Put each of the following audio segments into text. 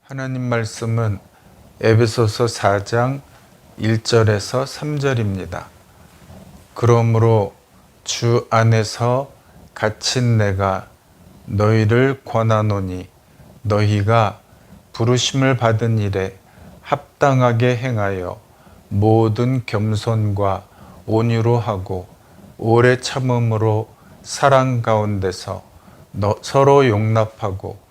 하나님 말씀은 에베소서 4장 1절에서 3절입니다. 그러므로 주 안에서 갇힌 내가 너희를 권하노니 너희가 부르심을 받은 일에 합당하게 행하여 모든 겸손과 온유로 하고 오래 참음으로 사랑 가운데서 서로 용납하고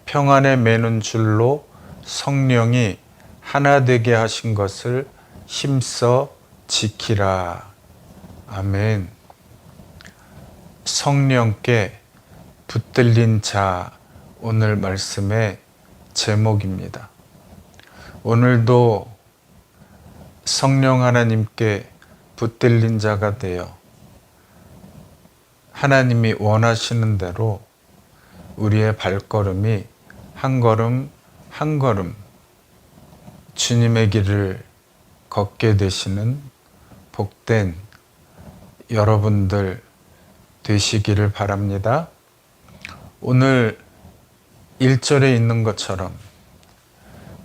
평안에 매는 줄로 성령이 하나 되게 하신 것을 힘써 지키라. 아멘. 성령께 붙들린 자, 오늘 말씀의 제목입니다. 오늘도 성령 하나님께 붙들린 자가 되어 하나님이 원하시는 대로 우리의 발걸음이 한 걸음 한 걸음 주님의 길을 걷게 되시는 복된 여러분들 되시기를 바랍니다. 오늘 1절에 있는 것처럼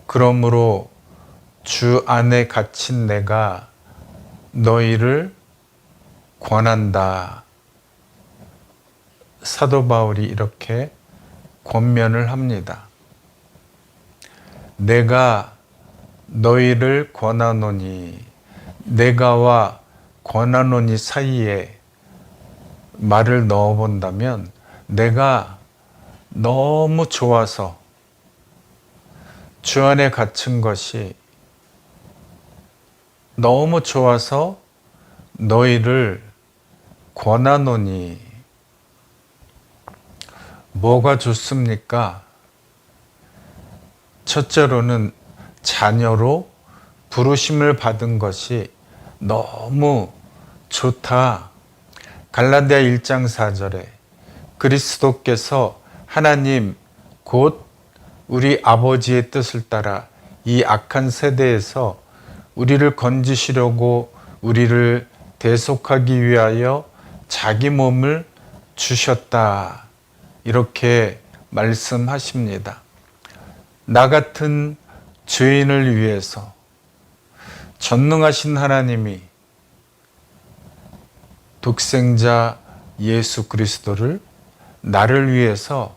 그러므로 주 안에 갇힌 내가 너희를 권한다. 사도 바울이 이렇게 권면을 합니다. 내가 너희를 권하노니, 내가와 권하노니 사이에 말을 넣어본다면 내가 너무 좋아서 주 안에 갇힌 것이 너무 좋아서 너희를 권하노니. 뭐가 좋습니까? 첫째로는 자녀로 부르심을 받은 것이 너무 좋다. 갈라디아 1장 4절에 그리스도께서 하나님 곧 우리 아버지의 뜻을 따라 이 악한 세대에서 우리를 건지시려고 우리를 대속하기 위하여 자기 몸을 주셨다. 이렇게 말씀하십니다. 나 같은 죄인을 위해서 전능하신 하나님이 독생자 예수 그리스도를 나를 위해서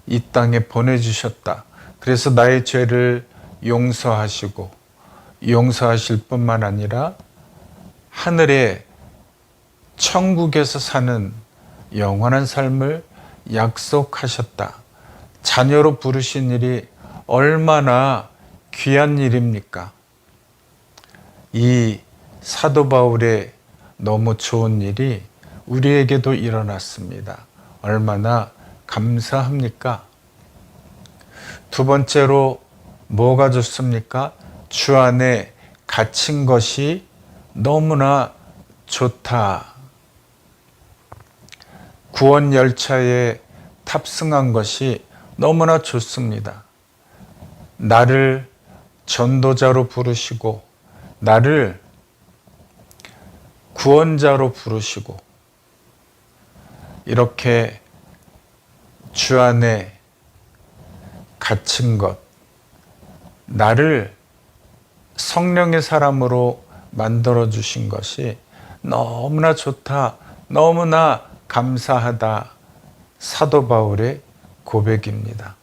이 땅에 보내주셨다. 그래서 나의 죄를 용서하시고 용서하실 뿐만 아니라 하늘에 천국에서 사는 영원한 삶을 약속하셨다. 자녀로 부르신 일이 얼마나 귀한 일입니까? 이 사도 바울의 너무 좋은 일이 우리에게도 일어났습니다. 얼마나 감사합니까? 두 번째로 뭐가 좋습니까? 주 안에 갇힌 것이 너무나 좋다. 구원 열차에 탑승한 것이 너무나 좋습니다. 나를 전도자로 부르시고 나를 구원자로 부르시고 이렇게 주 안에 갇힌 것, 나를 성령의 사람으로 만들어 주신 것이 너무나 좋다, 너무나 감사하다. 사도 바울의 고백입니다.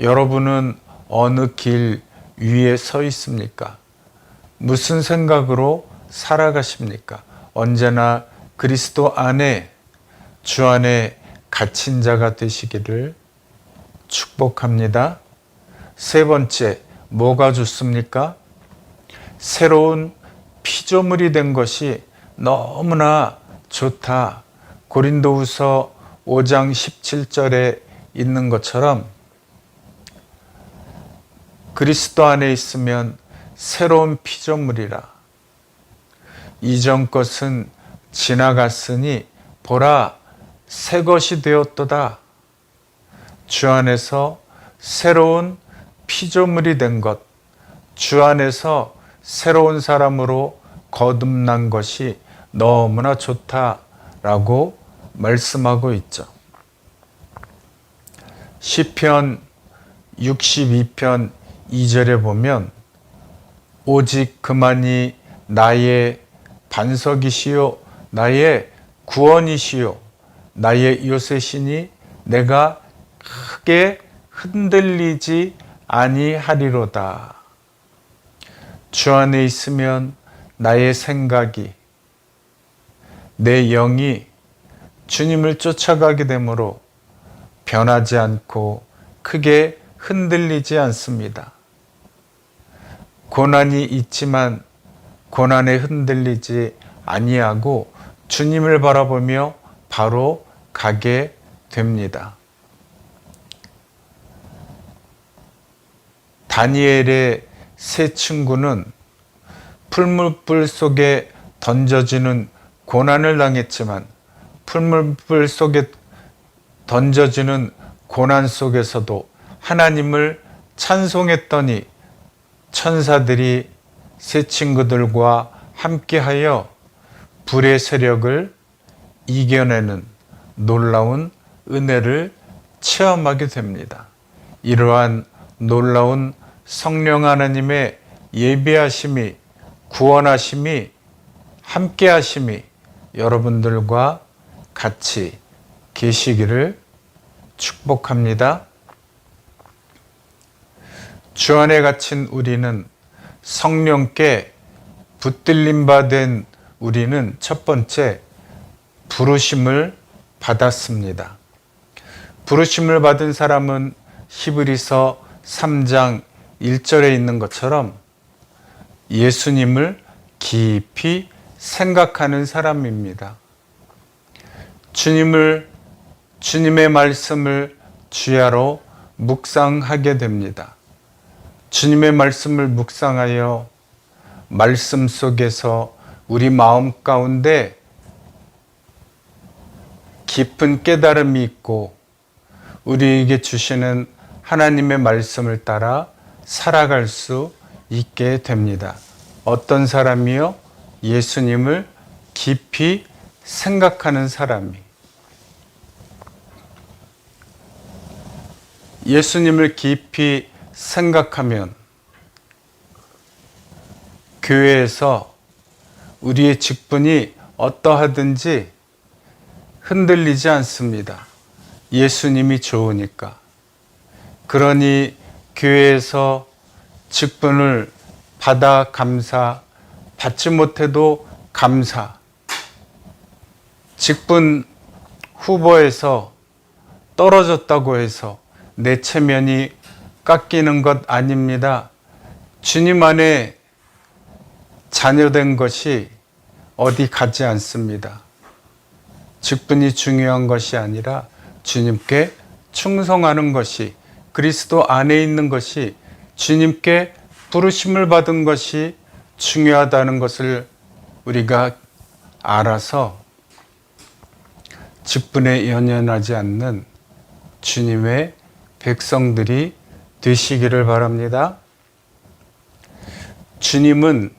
여러분은 어느 길 위에 서 있습니까? 무슨 생각으로 살아가십니까? 언제나 그리스도 안에, 주 안에 갇힌 자가 되시기를 축복합니다. 세 번째, 뭐가 좋습니까? 새로운 피조물이 된 것이 너무나 좋다. 고린도후서 5장 17절에 있는 것처럼 그리스도 안에 있으면 새로운 피조물이라. 이전 것은 지나갔으니 보라 새 것이 되었도다. 주 안에서 새로운 피조물이 된 것, 주 안에서 새로운 사람으로 거듭난 것이 너무나 좋다라고 말씀하고 있죠. 시편 62편 2절에 보면 오직 그만이 나의 반석이시요 나의 구원이시요 나의 요새시니 내가 크게 흔들리지 아니하리로다. 주 안에 있으면 나의 생각이 내 영이 주님을 쫓아가게 되므로 변하지 않고 크게 흔들리지 않습니다. 고난이 있지만 고난에 흔들리지 아니하고 주님을 바라보며 바로 가게 됩니다. 다니엘의 세 친구는 풀무불 속에 던져지는 고난을 당했지만 풀무불 속에 던져지는 고난 속에서도 하나님을 찬송했더니 천사들이 세 친구들과 함께하여 불의 세력을 이겨내는 놀라운 은혜를 체험하게 됩니다. 이러한 놀라운 성령 하나님의 예비하심이 구원하심이 함께하심이 여러분들과 같이 계시기를 축복합니다. 주 안에 갇힌 우리는 성령께 붙들림 받은 우리는 첫 번째 부르심을 받았습니다. 부르심을 받은 사람은 히브리서 3장 1절에 있는 것처럼 예수님을 깊이 생각하는 사람입니다. 주님의 말씀을 주야로 묵상하게 됩니다. 주님의 말씀을 묵상하여 말씀 속에서 우리 마음 가운데 깊은 깨달음이 있고 우리에게 주시는 하나님의 말씀을 따라 살아갈 수 있게 됩니다. 어떤 사람이요? 예수님을 깊이 생각하는 사람이. 예수님을 깊이 생각하면 교회에서 우리의 직분이 어떠하든지 흔들리지 않습니다. 예수님이 좋으니까. 그러니 교회에서 직분을 받아 감사, 받지 못해도 감사. 직분 후보에서 떨어졌다고 해서 내 체면이 깎이는 것 아닙니다. 주님 안에 자녀된 것이 어디 가지 않습니다. 직분이 중요한 것이 아니라 주님께 충성하는 것이, 그리스도 안에 있는 것이, 주님께 부르심을 받은 것이 중요하다는 것을 우리가 알아서 직분에 연연하지 않는 주님의 백성들이 되시기를 바랍니다. 주님은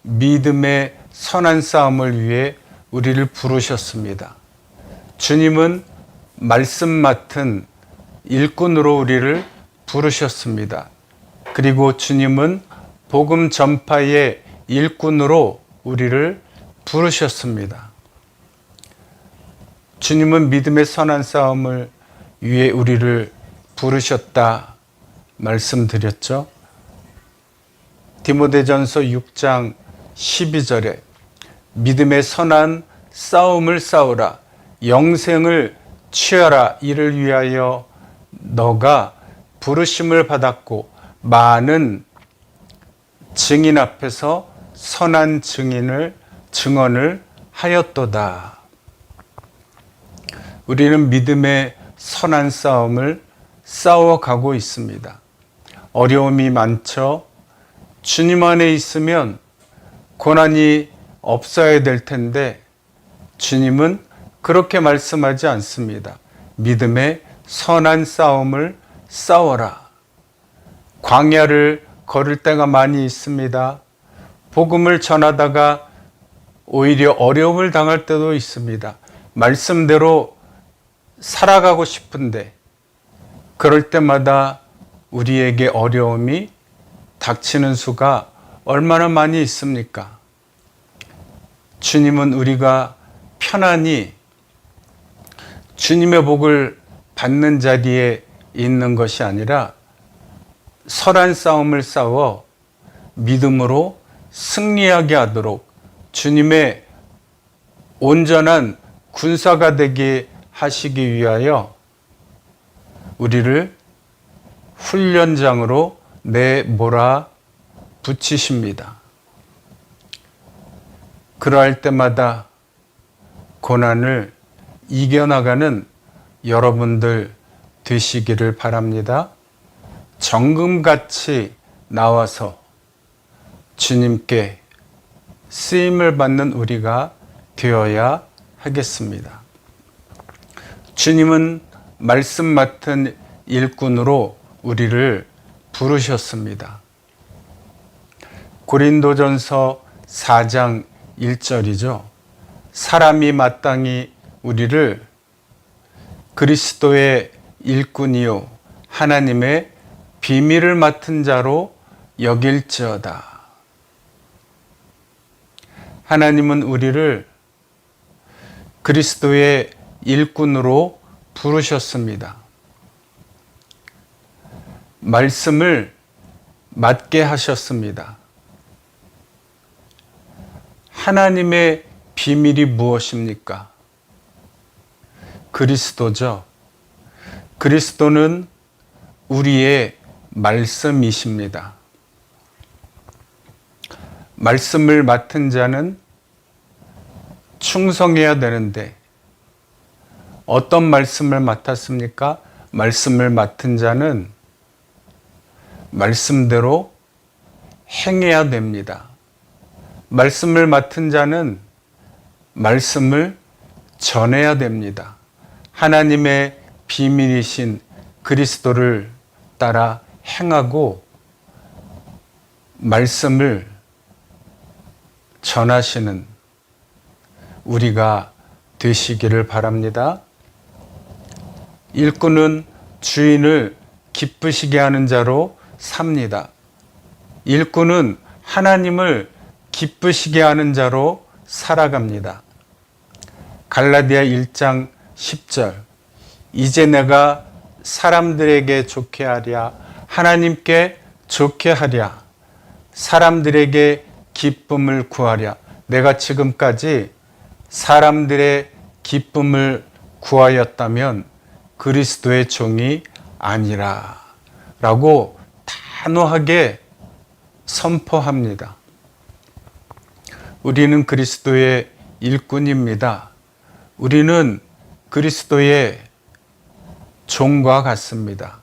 믿음의 선한 싸움을 위해 우리를 부르셨습니다. 주님은 말씀 맡은 일꾼으로 우리를 부르셨습니다. 그리고 주님은 복음 전파의 일꾼으로 우리를 부르셨습니다. 주님은 믿음의 선한 싸움을 위해 우리를 부르셨다 말씀드렸죠. 디모데전서 6장 12절에 믿음의 선한 싸움을 싸우라, 영생을 취하라, 이를 위하여 너가 부르심을 받았고 많은 증인 앞에서 선한 증언을 하였도다. 우리는 믿음의 선한 싸움을 싸워가고 있습니다. 어려움이 많죠. 주님 안에 있으면 고난이 없어야 될 텐데 주님은 그렇게 말씀하지 않습니다. 믿음의 선한 싸움을 싸워라. 광야를 걸을 때가 많이 있습니다. 복음을 전하다가 오히려 어려움을 당할 때도 있습니다. 말씀대로 살아가고 싶은데 그럴 때마다 우리에게 어려움이 닥치는 수가 얼마나 많이 있습니까? 주님은 우리가 편안히 주님의 복을 받는 자리에 있는 것이 아니라 선한 싸움을 싸워 믿음으로 승리하게 하도록 주님의 온전한 군사가 되게 하시기 위하여 우리를 훈련장으로 내몰아 붙이십니다. 그러할 때마다 고난을 이겨나가는 여러분들 되시기를 바랍니다. 정금같이 나와서 주님께 쓰임을 받는 우리가 되어야 하겠습니다. 주님은 말씀 맡은 일꾼으로 우리를 부르셨습니다. 고린도전서 4장 1절이죠. 사람이 마땅히 우리를 그리스도의 일꾼이요 하나님의 비밀을 맡은 자로 여길지어다. 하나님은 우리를 그리스도의 일꾼으로 부르셨습니다. 말씀을 맡게 하셨습니다. 하나님의 비밀이 무엇입니까? 그리스도죠. 그리스도는 우리의 말씀이십니다. 말씀을 맡은 자는 충성해야 되는데 어떤 말씀을 맡았습니까? 말씀을 맡은 자는 말씀대로 행해야 됩니다. 말씀을 맡은 자는 말씀을 전해야 됩니다. 하나님의 비밀이신 그리스도를 따라 행하고 말씀을 전하시는 우리가 되시기를 바랍니다. 일꾼은 주인을 기쁘시게 하는 자로 삽니다. 일꾼은 하나님을 기쁘시게 하는 자로 살아갑니다. 갈라디아 1장 10절 이제 내가 사람들에게 좋게 하랴 하나님께 좋게 하랴 사람들에게 기쁨을 구하랴. 내가 지금까지 사람들의 기쁨을 구하였다면 그리스도의 종이 아니라 라고 단호하게 선포합니다. 우리는 그리스도의 일꾼입니다. 우리는 그리스도의 종과 같습니다.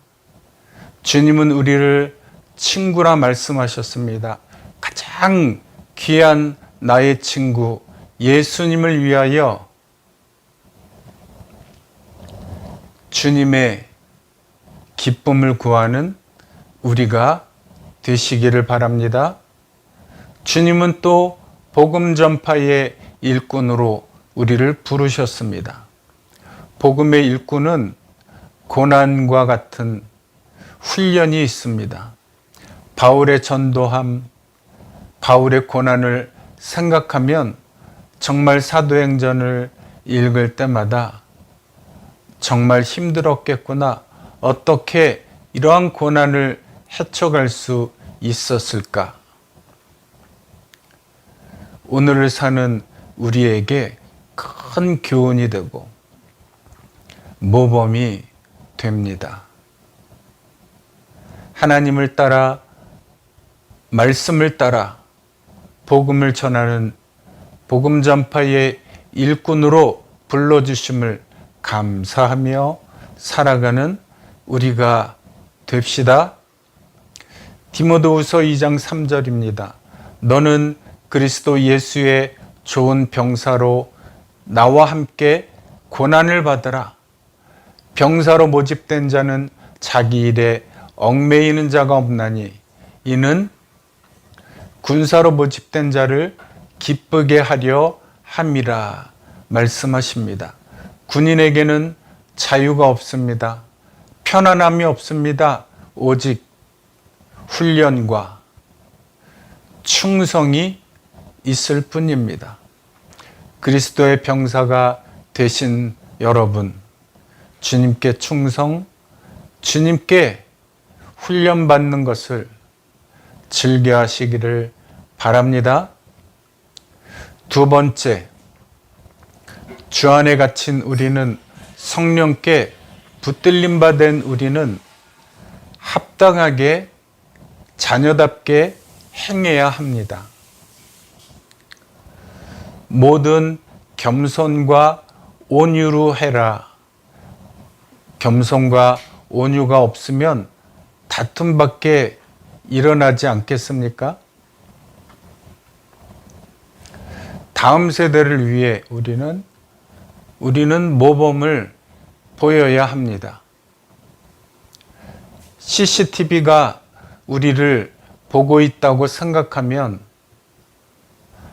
주님은 우리를 친구라 말씀하셨습니다. 가장 귀한 나의 친구 예수님을 위하여 주님의 기쁨을 구하는 우리가 되시기를 바랍니다. 주님은 또 복음 전파의 일꾼으로 우리를 부르셨습니다. 복음의 일꾼은 고난과 같은 훈련이 있습니다. 바울의 전도함, 바울의 고난을 생각하면 정말 사도행전을 읽을 때마다 정말 힘들었겠구나. 어떻게 이러한 고난을 헤쳐갈 수 있었을까? 오늘을 사는 우리에게 큰 교훈이 되고 모범이 됩니다. 하나님을 따라 말씀을 따라 복음을 전하는 복음 전파의 일꾼으로 불러주심을 감사하며 살아가는 우리가 됩시다. 디모데후서 2장 3절입니다. 너는 그리스도 예수의 좋은 병사로 나와 함께 고난을 받으라. 병사로 모집된 자는 자기 일에 얽매이는 자가 없나니 이는 군사로 모집된 자를 기쁘게 하려 함이라 말씀하십니다. 군인에게는 자유가 없습니다. 편안함이 없습니다. 오직 훈련과 충성이 있을 뿐입니다. 그리스도의 병사가 되신 여러분, 주님께 충성, 주님께 훈련받는 것을 즐겨 하시기를 바랍니다. 두 번째, 주 안에 갇힌 우리는, 성령께 붙들림 받은 우리는 합당하게 자녀답게 행해야 합니다. 모든 겸손과 온유로 해라. 겸손과 온유가 없으면 다툼밖에 일어나지 않겠습니까? 다음 세대를 위해 우리는 모범을 보여야 합니다. CCTV가 우리를 보고 있다고 생각하면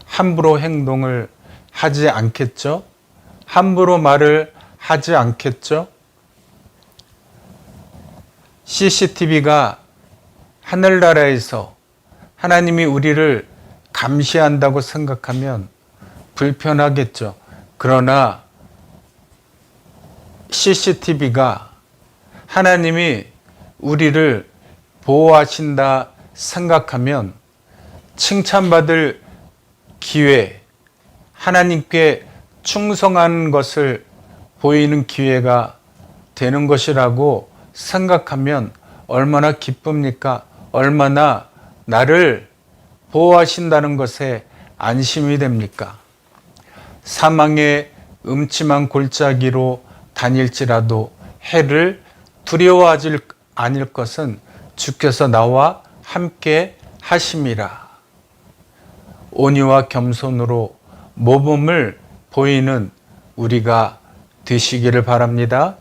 함부로 행동을 하지 않겠죠? 함부로 말을 하지 않겠죠? CCTV가 하늘나라에서 하나님이 우리를 감시한다고 생각하면 불편하겠죠. 그러나 CCTV가 하나님이 우리를 보호하신다 생각하면 칭찬받을 기회, 하나님께 충성한 것을 보이는 기회가 되는 것이라고 생각하면 얼마나 기쁩니까? 얼마나 나를 보호하신다는 것에 안심이 됩니까? 사망의 음침한 골짜기로 다닐지라도 해를 두려워하지 않을 것은 주께서 나와 함께 하심이라. 온유와 겸손으로 모범을 보이는 우리가 되시기를 바랍니다.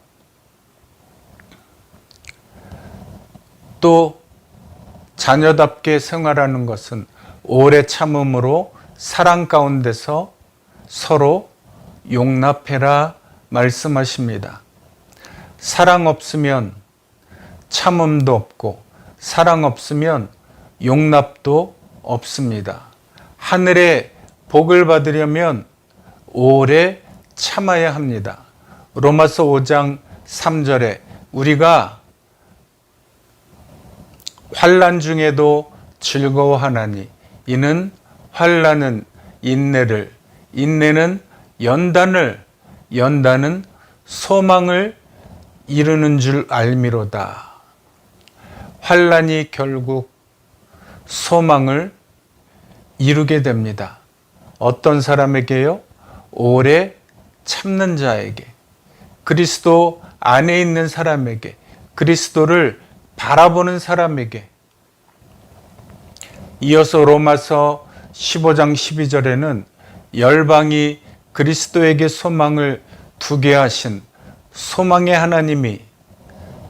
또 자녀답게 생활하는 것은 오래 참음으로 사랑 가운데서 서로 용납해라 말씀하십니다. 사랑 없으면 참음도 없고 사랑 없으면 용납도 없습니다. 하늘의 복을 받으려면 오래 참아야 합니다. 로마서 5장 3절에 우리가 환난 중에도 즐거워하나니 이는 환난은 인내를, 인내는 연단을, 연단은 소망을 이루는 줄 알미로다. 환난이 결국 소망을 이루게 됩니다. 어떤 사람에게요? 오래 참는 자에게, 그리스도 안에 있는 사람에게, 그리스도를 바라보는 사람에게. 이어서 로마서 15장 12절에는 열방이 그리스도에게 소망을 두게 하신 소망의 하나님이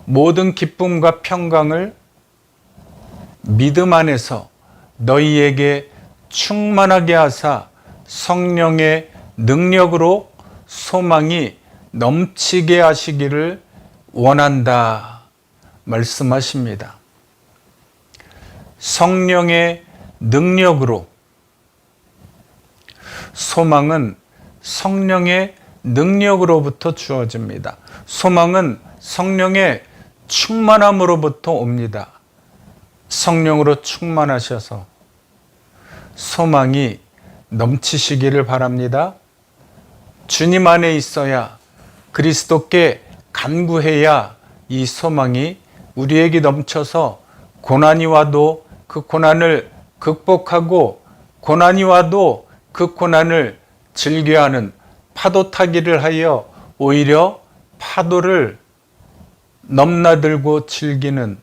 모든 기쁨과 평강을 믿음 안에서 너희에게 충만하게 하사 성령의 능력으로 소망이 넘치게 하시기를 원한다 말씀하십니다. 성령의 능력으로, 소망은 성령의 능력으로부터 주어집니다. 소망은 성령의 충만함으로부터 옵니다. 성령으로 충만하셔서 소망이 넘치시기를 바랍니다. 주님 안에 있어야, 그리스도께 간구해야 이 소망이 우리에게 넘쳐서 고난이 와도 그 고난을 극복하고 고난이 와도 그 고난을 즐겨하는 파도 타기를 하여 오히려 파도를 넘나들고 즐기는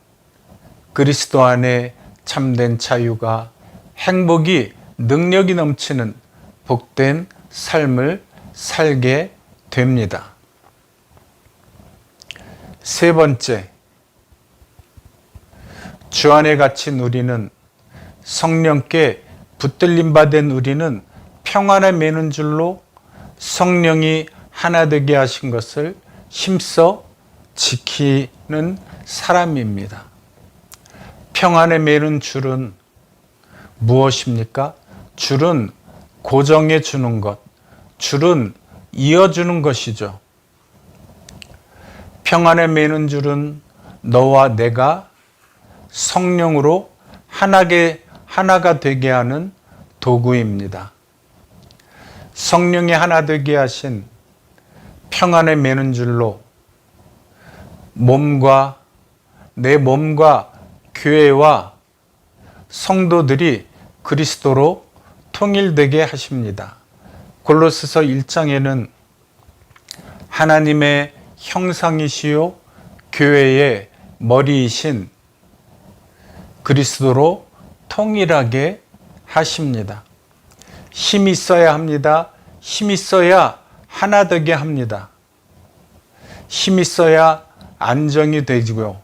그리스도 안에 참된 자유가, 행복이, 능력이 넘치는 복된 삶을 살게 됩니다. 세 번째, 주 안에 갇힌 우리는, 성령께 붙들림 받은 우리는 평안에 매는 줄로 성령이 하나 되게 하신 것을 힘써 지키는 사람입니다. 평안에 매는 줄은 무엇입니까? 줄은 고정해 주는 것, 줄은 이어주는 것이죠. 평안에 매는 줄은 너와 내가 성령으로 하나가 되게 하는 도구입니다. 성령이 하나 되게 하신 평안에 매는 줄로 내 몸과 교회와 성도들이 그리스도로 통일되게 하십니다. 골로새서 1장에는 하나님의 형상이시요 교회의 머리이신 그리스도로 통일하게 하십니다. 힘이 있어야 합니다. 힘이 있어야 하나 되게 합니다. 힘이 있어야 안정이 되고요.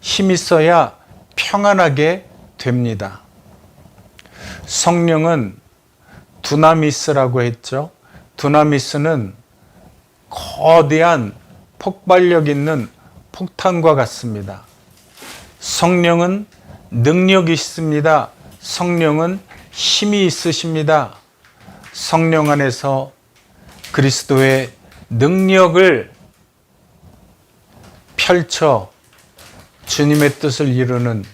힘이 있어야 평안하게 됩니다. 성령은 두나미스라고 했죠. 두나미스는 거대한 폭발력 있는 폭탄과 같습니다. 성령은 능력이 있습니다. 성령은 힘이 있으십니다. 성령 안에서 그리스도의 능력을 펼쳐 주님의 뜻을 이루는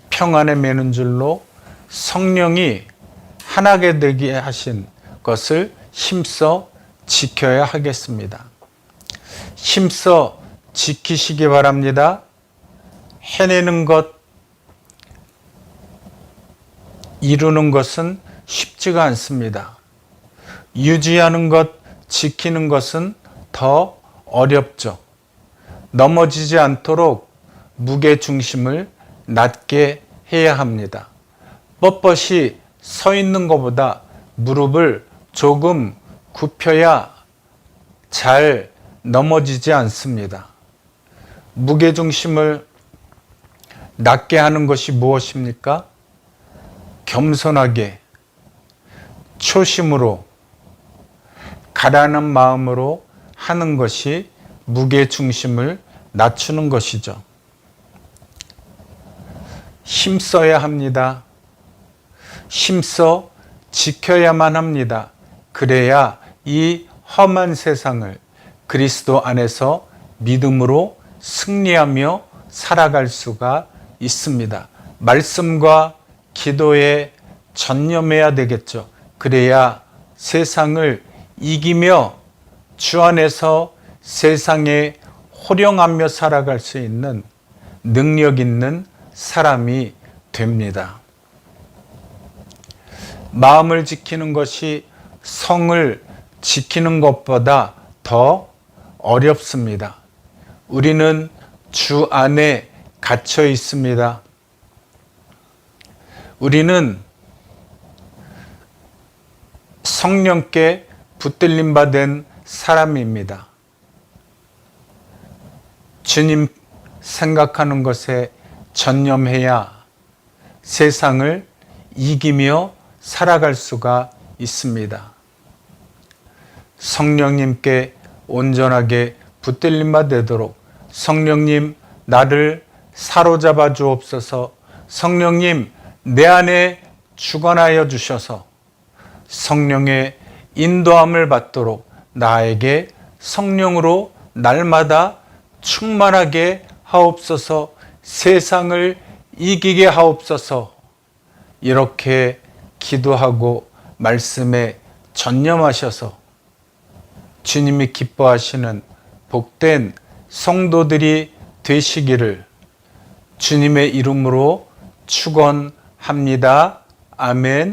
평안에 매는 줄로 성령이 하나게 되게 하신 것을 힘써 지켜야 하겠습니다. 힘써 지키시기 바랍니다. 해내는 것, 이루는 것은 쉽지가 않습니다. 유지하는 것, 지키는 것은 더 어렵죠. 넘어지지 않도록 무게 중심을 낮게 해야 합니다. 뻣뻣이 서 있는 것보다 무릎을 조금 굽혀야 잘 넘어지지 않습니다. 무게 중심을 낮게 하는 것이 무엇입니까? 겸손하게, 초심으로, 가라앉은 마음으로 하는 것이 무게 중심을 낮추는 것이죠. 힘써야 합니다. 힘써 지켜야만 합니다. 그래야 이 험한 세상을 그리스도 안에서 믿음으로 승리하며 살아갈 수가 있습니다. 말씀과 기도에 전념해야 되겠죠. 그래야 세상을 이기며 주 안에서 세상에 호령하며 살아갈 수 있는 능력 있는 사람이 됩니다. 마음을 지키는 것이 성을 지키는 것보다 더 어렵습니다. 우리는 주 안에 갇혀 있습니다. 우리는 성령께 붙들림 받은 사람입니다. 주님 생각하는 것에 전념해야 세상을 이기며 살아갈 수가 있습니다. 성령님께 온전하게 붙들림만 되도록 성령님 나를 사로잡아 주옵소서. 성령님 내 안에 주관하여 주셔서 성령의 인도함을 받도록 나에게 성령으로 날마다 충만하게 하옵소서. 세상을 이기게 하옵소서. 이렇게 기도하고 말씀에 전념하셔서 주님이 기뻐하시는 복된 성도들이 되시기를 주님의 이름으로 축원합니다. 아멘.